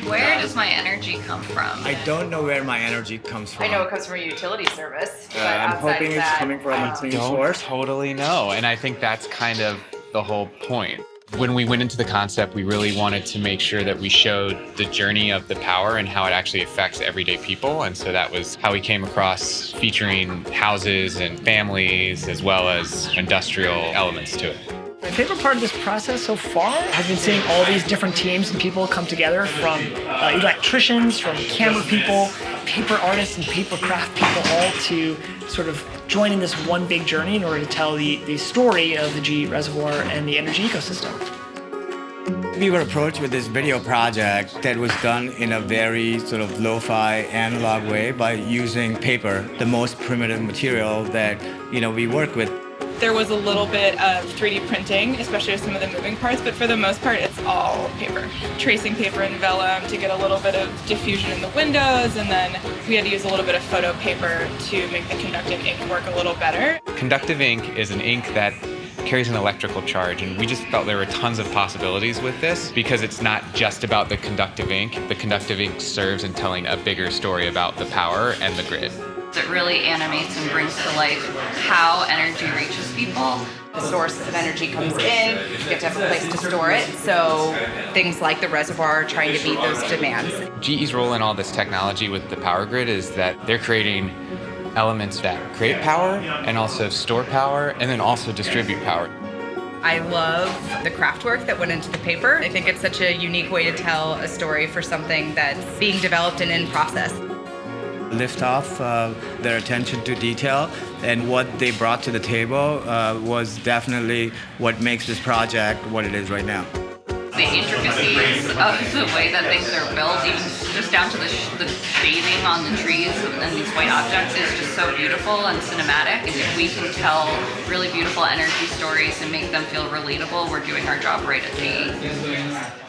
Where does my energy come from? I don't know where my energy comes from. I know it comes from a utility service. But I'm outside hoping of it's that, coming from a clean Don't source. totally know. And I think that's kind of the whole point. When we went into the concept, we really wanted to make sure that we showed the journey of the power and how it actually affects everyday people. And so that was how we came across featuring houses and families as well as industrial elements to it. My favorite part of this process so far has been seeing all these different teams and people come together, from electricians, from camera people, paper artists, and paper craft people, all to sort of join in this one big journey in order to tell the story of the GE reservoir and the energy ecosystem. We were approached with this video project that was done in a very sort of lo-fi analog way by using paper, the most primitive material that we work with. There was a little bit of 3D printing, especially with some of the moving parts, but for the most part, it's all paper. Tracing paper and vellum to get a little bit of diffusion in the windows, and then we had to use a little bit of photo paper to make the conductive ink work a little better. Conductive ink is an ink that carries an electrical charge, and we just felt there were tons of possibilities with this because it's not just about the conductive ink. The conductive ink serves in telling a bigger story about the power and the grid. It really animates and brings to life how energy reaches people. The source of energy comes in, you get to have a place to store it, so things like the reservoir are trying to meet those demands. GE's role in all this technology with the power grid is that they're creating elements that create power and also store power and then also distribute power. I love the craft work that went into the paper. I think it's such a unique way to tell a story for something that's being developed and in process. Liftoff, their attention to detail, and what they brought to the table was definitely what makes this project what it is right now. The intricacies of the way that things are built, even just down to the shading on the trees and these white objects, is just so beautiful and cinematic. And if we can tell really beautiful energy stories and make them feel relatable, we're doing our job right at GE.